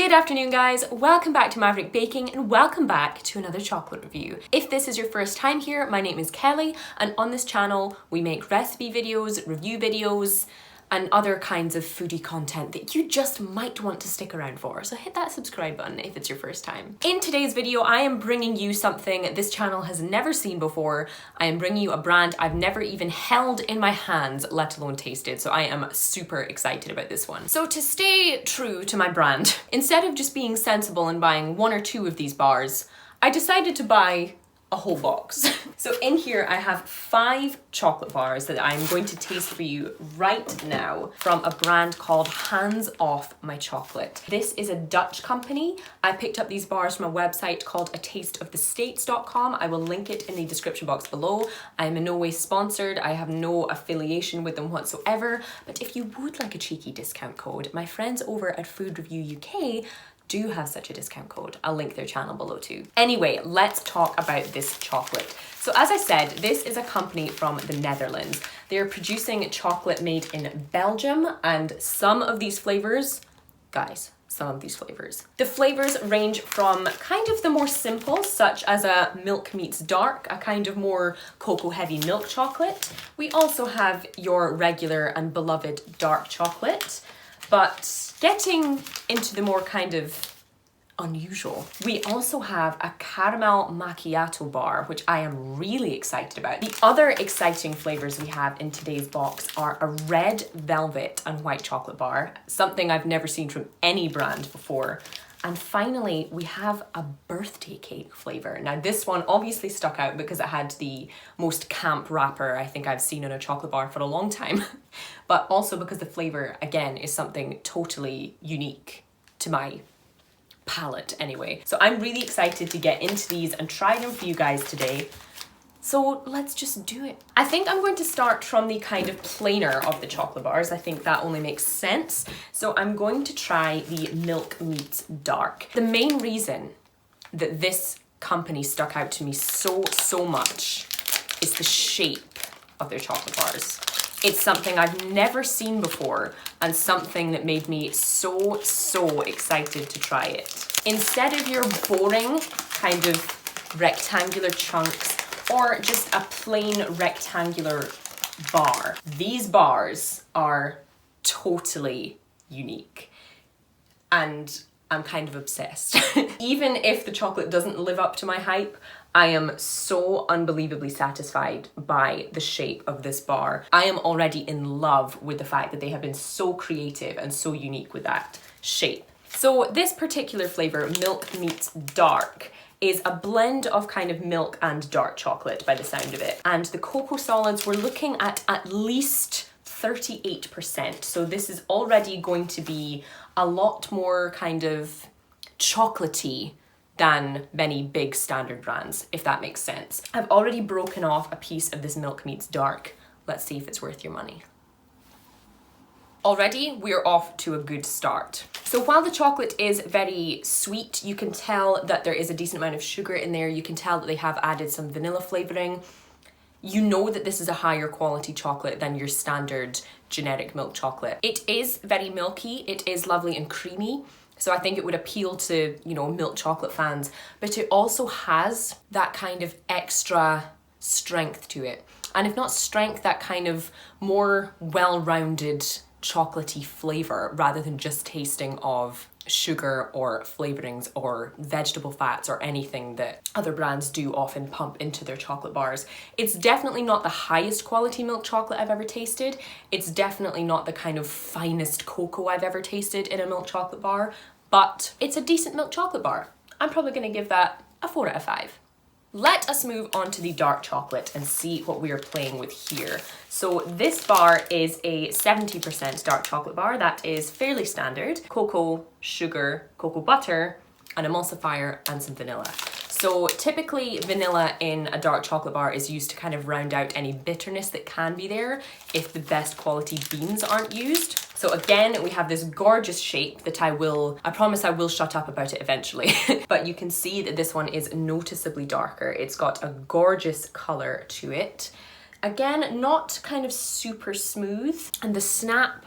Good afternoon guys, welcome back to Maverick Baking and welcome back to another chocolate review. If this is your first time here, my name is Kelly and on this channel we make recipe videos, review videos and other kinds of foodie content that you just might want to stick around for. So hit that subscribe button if it's your first time. In today's video, I am bringing you something this channel has never seen before. I am bringing you a brand I've never even held in my hands, let alone tasted. So I am super excited about this one. So to stay true to my brand, instead of just being sensible and buying one or two of these bars, I decided to buy a whole box. So in here I have 5 chocolate bars that I'm going to taste for you right now from a brand called Hands Off My Chocolate. This is a Dutch company. I picked up these bars from a website called atasteofthestates.com. I will link it in the description box below. I am in no way sponsored. I have no affiliation with them whatsoever. But if you would like a cheeky discount code, my friends over at Food Review UK do have such a discount code. I'll link their channel below too. Anyway, let's talk about this chocolate. So as I said, this is a company from the Netherlands. They're producing chocolate made in Belgium and some of these flavors, guys, some of these flavors. The flavors range from kind of the more simple, such as a milk meets dark, a kind of more cocoa heavy milk chocolate. We also have your regular and beloved dark chocolate. But getting into the more kind of unusual, we also have a caramel macchiato bar, which I am really excited about. The other exciting flavors we have in today's box are a red velvet and white chocolate bar, something I've never seen from any brand before. And finally, we have a birthday cake flavor. Now this one obviously stuck out because it had the most camp wrapper I think I've seen in a chocolate bar for a long time. But also because the flavor, again, is something totally unique to my palate anyway. So I'm really excited to get into these and try them for you guys today. So let's just do it. I think I'm going to start from the kind of plainer of the chocolate bars. I think that only makes sense. So I'm going to try the Milk Meets Dark. The main reason that this company stuck out to me so much is the shape of their chocolate bars. It's something I've never seen before and something that made me so excited to try it. Instead of your boring kind of rectangular chunks or just a plain rectangular bar, these bars are totally unique and I'm kind of obsessed. Even if the chocolate doesn't live up to my hype, I am so unbelievably satisfied by the shape of this bar. I am already in love with the fact that they have been so creative and so unique with that shape. So this particular flavor, Milk Meets Dark, is a blend of kind of milk and dark chocolate by the sound of it. And the cocoa solids, we're looking at least 38%. So this is already going to be a lot more kind of chocolatey than many big standard brands, if that makes sense. I've already broken off a piece of this Milk Meets Dark. Let's see if it's worth your money. Already, we're off to a good start. So while the chocolate is very sweet, you can tell that there is a decent amount of sugar in there. You can tell that they have added some vanilla flavoring. You know that this is a higher quality chocolate than your standard generic milk chocolate. It is very milky, it is lovely and creamy. So I think it would appeal to, you know, milk chocolate fans, but it also has that kind of extra strength to it. And if not strength, that kind of more well-rounded chocolatey flavor rather than just tasting of sugar or flavorings or vegetable fats or anything that other brands do often pump into their chocolate bars. It's definitely not the highest quality milk chocolate I've ever tasted. It's definitely not the kind of finest cocoa I've ever tasted in a milk chocolate bar, but it's a decent milk chocolate bar. I'm probably gonna give that a 4 out of 5. Let us move on to the dark chocolate and see what we are playing with here. So this bar is a 70% dark chocolate bar. That is fairly standard. Cocoa, sugar, cocoa butter, an emulsifier, and some vanilla. So typically vanilla in a dark chocolate bar is used to kind of round out any bitterness that can be there if the best quality beans aren't used. So again, we have this gorgeous shape that I promise I will shut up about it eventually. But you can see that this one is noticeably darker. It's got a gorgeous color to it. Again, not kind of super smooth. And the snap,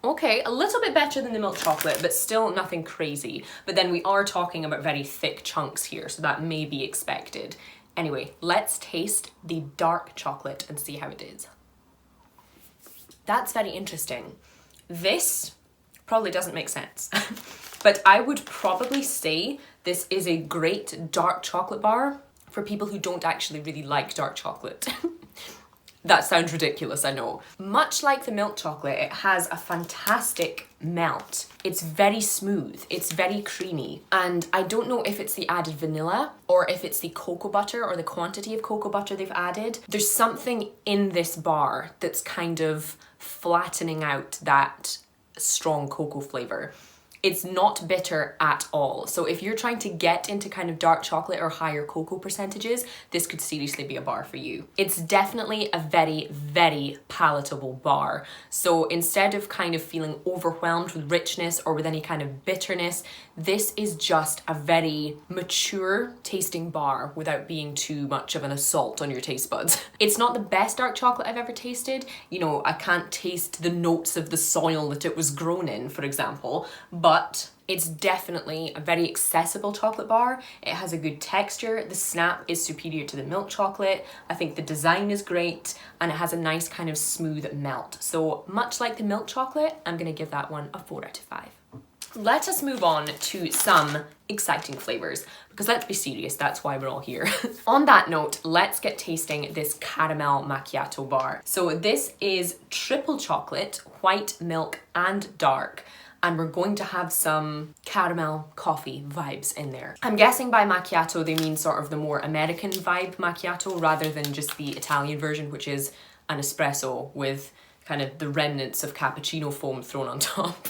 Okay, a little bit better than the milk chocolate, but still nothing crazy. But then we are talking about very thick chunks here, so that may be expected. Anyway, let's taste the dark chocolate and see how it is. That's very interesting. This probably doesn't make sense, but I would probably say this is a great dark chocolate bar for people who don't actually really like dark chocolate. That sounds ridiculous, I know. Much like the milk chocolate, it has a fantastic melt. It's very smooth, it's very creamy. And I don't know if it's the added vanilla or if it's the cocoa butter or the quantity of cocoa butter they've added. There's something in this bar that's kind of flattening out that strong cocoa flavor. It's not bitter at all. So if you're trying to get into kind of dark chocolate or higher cocoa percentages, this could seriously be a bar for you. It's definitely a very, very palatable bar. So instead of kind of feeling overwhelmed with richness or with any kind of bitterness, this is just a very mature tasting bar without being too much of an assault on your taste buds. It's not the best dark chocolate I've ever tasted. You know, I can't taste the notes of the soil that it was grown in, for example, but it's definitely a very accessible chocolate bar. It has a good texture. The snap is superior to the milk chocolate. I think the design is great and it has a nice kind of smooth melt. So much like the milk chocolate, I'm gonna give that one a 4 out of 5. Let us move on to some exciting flavors, because let's be serious, that's why we're all here. On that note, let's get tasting this caramel macchiato bar. So this is triple chocolate, white milk and dark, and we're going to have some caramel coffee vibes in there. I'm guessing by macchiato they mean sort of the more American vibe macchiato rather than just the Italian version, which is an espresso with kind of the remnants of cappuccino foam thrown on top,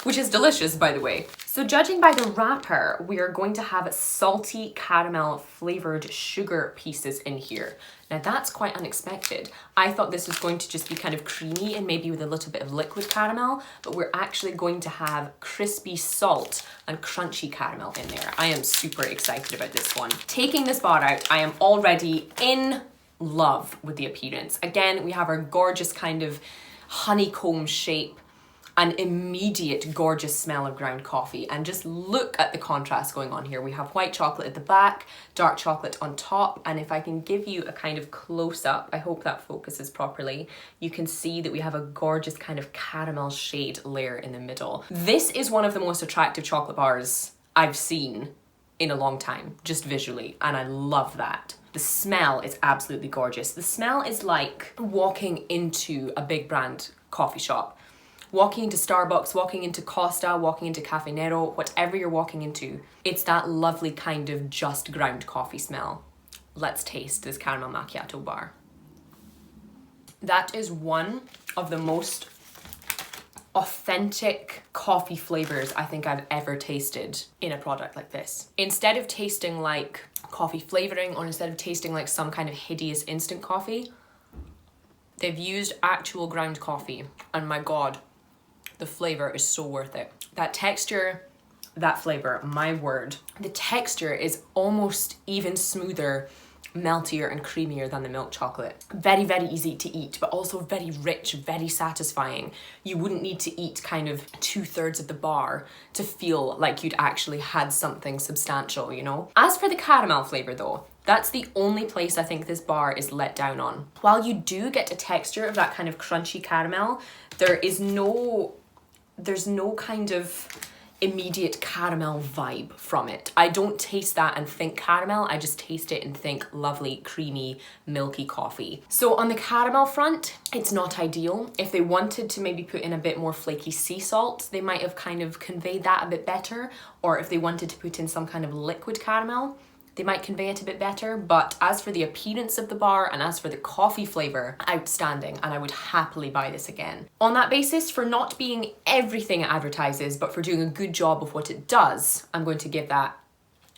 which is delicious, by the way. So judging by the wrapper, we are going to have salty caramel flavored sugar pieces in here. Now that's quite unexpected. I thought this was going to just be kind of creamy and maybe with a little bit of liquid caramel, but we're actually going to have crispy salt and crunchy caramel in there. I am super excited about this one. Taking this bar out, I am already in love with the appearance. Again, we have our gorgeous kind of honeycomb shape, an immediate gorgeous smell of ground coffee, and just look at the contrast going on here. We have white chocolate at the back, dark chocolate on top, and if I can give you a kind of close-up, I hope that focuses properly, you can see that we have a gorgeous kind of caramel shade layer in the middle. This is one of the most attractive chocolate bars I've seen in a long time, just visually, and I love that. The smell is absolutely gorgeous. The smell is like walking into a big brand coffee shop. Walking into Starbucks, walking into Costa, walking into Cafe Nero, whatever you're walking into, it's that lovely kind of just ground coffee smell. Let's taste this caramel macchiato bar. That is one of the most authentic coffee flavors I think I've ever tasted in a product like this. Instead of tasting like coffee flavoring or instead of tasting like some kind of hideous instant coffee, they've used actual ground coffee, and my God, the flavor is so worth it. That texture, that flavor, my word. The texture is almost even smoother, meltier and creamier than the milk chocolate. Very, very easy to eat, but also very rich, very satisfying. You wouldn't need to eat kind of 2/3 of the bar to feel like you'd actually had something substantial, you know? As for the caramel flavor though, that's the only place I think this bar is let down on. While you do get a texture of that kind of crunchy caramel, there's no kind of immediate caramel vibe from it. I don't taste that and think caramel, I just taste it and think lovely, creamy, milky coffee. So on the caramel front, it's not ideal. If they wanted to maybe put in a bit more flaky sea salt, they might have kind of conveyed that a bit better, or if they wanted to put in some kind of liquid caramel, they might convey it a bit better. But as for the appearance of the bar and as for the coffee flavor, outstanding, and I would happily buy this again. On that basis, for not being everything it advertises, but for doing a good job of what it does, I'm going to give that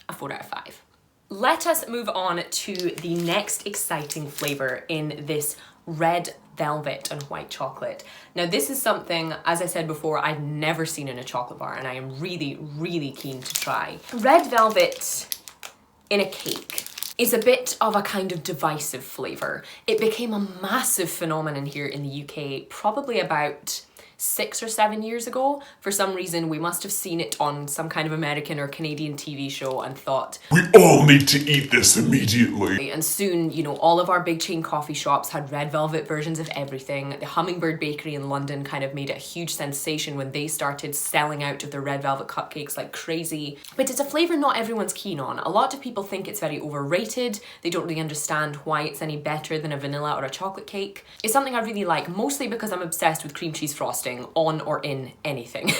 a 4 out of 5. Let us move on to the next exciting flavor in this red velvet and white chocolate. Now this is something, as I said before, I've never seen in a chocolate bar, and I am really, really keen to try. Red velvet in a cake is a bit of a kind of divisive flavour. It became a massive phenomenon here in the UK probably about 6 or 7 years ago. For some reason, we must have seen it on some kind of American or Canadian TV show and thought, we all need to eat this immediately. and soon, you know, all of our big chain coffee shops had red velvet versions of everything. The Hummingbird Bakery in London kind of made it a huge sensation when they started selling out of their red velvet cupcakes like crazy. But it's a flavour not everyone's keen on. A lot of people think it's very overrated. They don't really understand why it's any better than a vanilla or a chocolate cake. It's something I really like, mostly because I'm obsessed with cream cheese frosting on or in anything.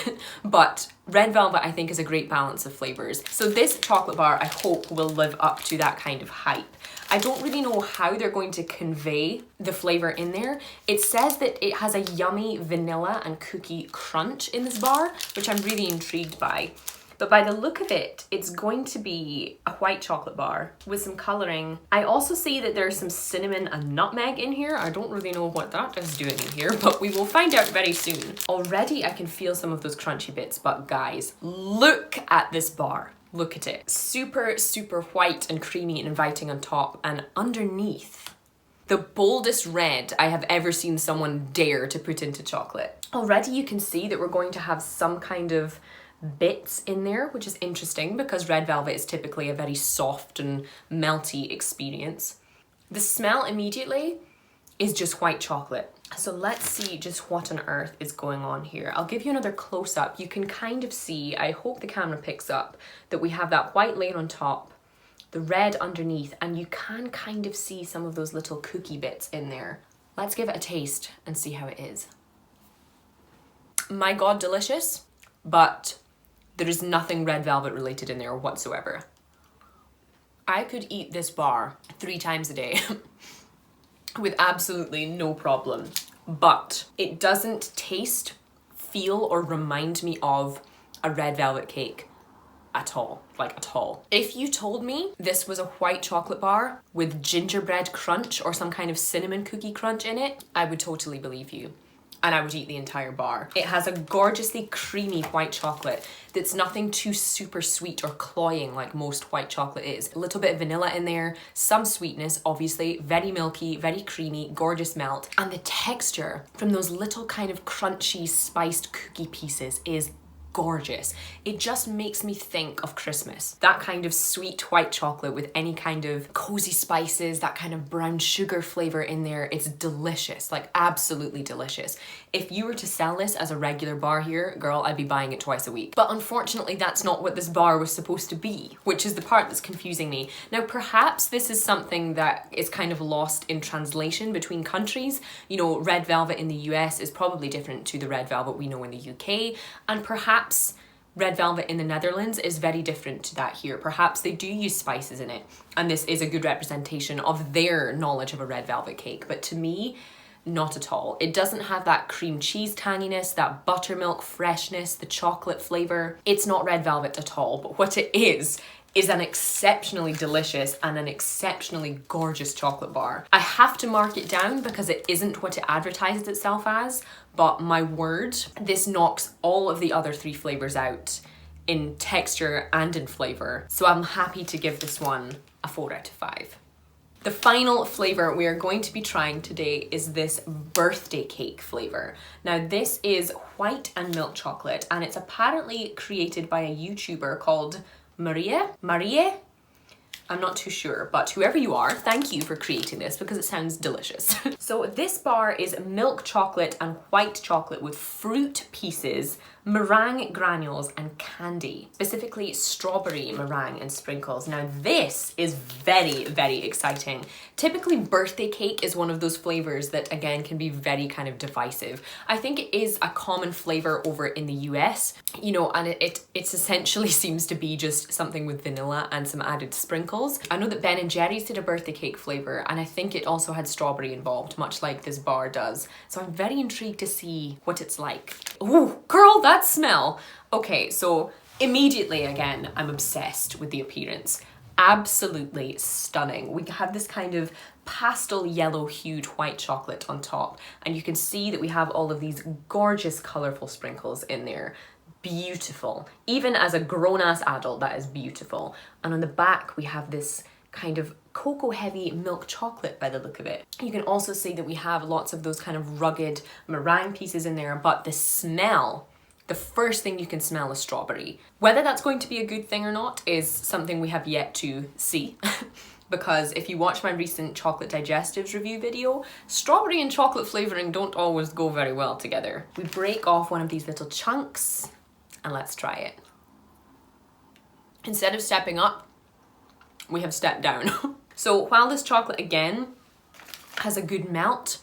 But red velvet, I think, is a great balance of flavours. So this chocolate bar, I hope, will live up to that kind of hype. I don't really know how they're going to convey the flavour in there. It says that it has a yummy vanilla and cookie crunch in this bar, which I'm really intrigued by. But by the look of it, it's going to be a white chocolate bar with some colouring. I also see that there's some cinnamon and nutmeg in here. I don't really know what that is doing in here, but we will find out very soon. Already I can feel some of those crunchy bits, but guys, look at this bar. Look at it. Super, super white and creamy and inviting on top, and underneath, the boldest red I have ever seen someone dare to put into chocolate. Already you can see that we're going to have some kind of bits in there, which is interesting because red velvet is typically a very soft and melty experience. The smell immediately is just white chocolate. So let's see just what on earth is going on here. I'll give you another close-up. You can kind of see, I hope the camera picks up, that we have that white layer on top, the red underneath, and you can kind of see some of those little cookie bits in there. Let's give it a taste and see how it is. My God, delicious, but there is nothing red velvet related in there whatsoever. I could eat this bar 3 times a day with absolutely no problem, but it doesn't taste, feel, or remind me of a red velvet cake at all, like at all. If you told me this was a white chocolate bar with gingerbread crunch or some kind of cinnamon cookie crunch in it, I would totally believe you. And I would eat the entire bar. It has a gorgeously creamy white chocolate that's nothing too super sweet or cloying like most white chocolate is. A little bit of vanilla in there, some sweetness, obviously, very milky, very creamy, gorgeous melt. And the texture from those little kind of crunchy spiced cookie pieces is gorgeous. It just makes me think of Christmas. That kind of sweet white chocolate with any kind of cozy spices, that kind of brown sugar flavor in there. It's delicious, like absolutely delicious. If you were to sell this as a regular bar here, girl, I'd be buying it twice a week. But unfortunately, that's not what this bar was supposed to be, which is the part that's confusing me. Now, perhaps this is something that is kind of lost in translation between countries. You know, red velvet in the US is probably different to the red velvet we know in the UK, and perhaps red velvet in the Netherlands is very different to that here. Perhaps they do use spices in it, and this is a good representation of their knowledge of a red velvet cake. But to me, not at all. It doesn't have that cream cheese tanginess, that buttermilk freshness, the chocolate flavor. It's not red velvet at all, but what it is an exceptionally delicious and an exceptionally gorgeous chocolate bar. I have to mark it down because it isn't what it advertised itself as, but my word, this knocks all of the other 3 flavors out in texture and in flavor. So I'm happy to give this one a 4 out of 5. The final flavor we are going to be trying today is this birthday cake flavor. Now this is white and milk chocolate, and it's apparently created by a YouTuber called Marie? I'm not too sure, but whoever you are, thank you for creating this because it sounds delicious. So this bar is milk chocolate and white chocolate with fruit pieces, meringue granules and candy, specifically strawberry meringue and sprinkles. Now this is very, very exciting. Typically birthday cake is one of those flavors that again can be very kind of divisive. I think it is a common flavor over in the US, you know, and it essentially seems to be just something with vanilla and some added sprinkles. I know that Ben & Jerry's did a birthday cake flavor, and I think it also had strawberry involved, much like this bar does. So I'm very intrigued to see what it's like. Oh, girl, that smell. Okay, so immediately again, I'm obsessed with the appearance. Absolutely stunning. We have this kind of pastel yellow hued white chocolate on top, and you can see that we have all of these gorgeous colorful sprinkles in there. Beautiful. Even as a grown-ass adult, that is beautiful. And on the back we have this kind of cocoa heavy milk chocolate by the look of it. You can also see that we have lots of those kind of rugged meringue pieces in there, but the smell, the first thing you can smell is strawberry. Whether that's going to be a good thing or not is something we have yet to see. Because if you watch my recent chocolate digestives review video, strawberry and chocolate flavouring don't always go very well together. We break off one of these little chunks and let's try it. Instead of stepping up, we have stepped down. So while this chocolate again has a good melt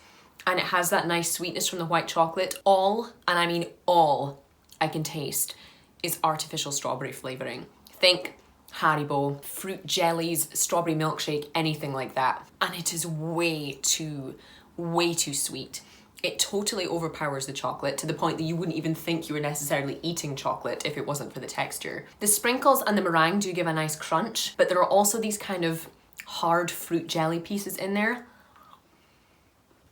and it has that nice sweetness from the white chocolate, all, and I mean all, I can taste is artificial strawberry flavouring. Think Haribo, fruit jellies, strawberry milkshake, anything like that. And it is way too sweet. It totally overpowers the chocolate to the point that you wouldn't even think you were necessarily eating chocolate if it wasn't for the texture. The sprinkles and the meringue do give a nice crunch, but there are also these kind of hard fruit jelly pieces in there,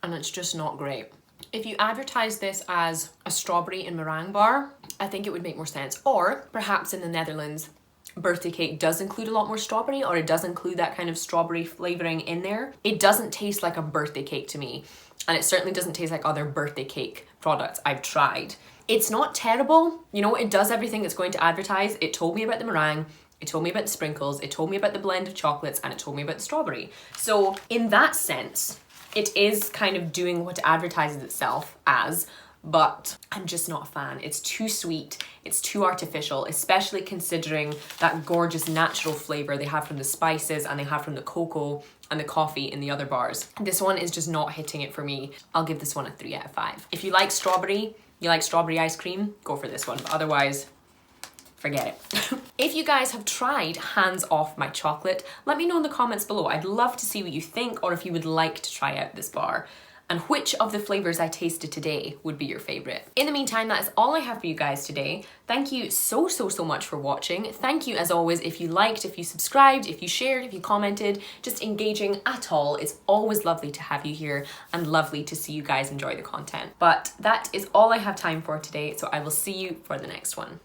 and it's just not great. If you advertise this as a strawberry and meringue bar, I think it would make more sense. Or perhaps in the Netherlands, birthday cake does include a lot more strawberry, or it does include that kind of strawberry flavouring in there. It doesn't taste like a birthday cake to me, and it certainly doesn't taste like other birthday cake products I've tried. It's not terrible, you know, it does everything it's going to advertise. It told me about the meringue, it told me about the sprinkles, it told me about the blend of chocolates, and it told me about the strawberry. So in that sense, it is kind of doing what it advertises itself as, but I'm just not a fan. It's too sweet, it's too artificial, especially considering that gorgeous natural flavour they have from the spices and they have from the cocoa and the coffee in the other bars. This one is just not hitting it for me. I'll give this one a 3 out of 5. If you like strawberry, you like strawberry ice cream, go for this one, but otherwise, forget it. If you guys have tried Hands Off My Chocolate, let me know in the comments below. I'd love to see what you think, or if you would like to try out this bar, and which of the flavours I tasted today would be your favourite. In the meantime, that is all I have for you guys today. Thank you so much for watching. Thank you as always if you liked, if you subscribed, if you shared, if you commented, just engaging at all. It's always lovely to have you here and lovely to see you guys enjoy the content. But that is all I have time for today, so I will see you for the next one.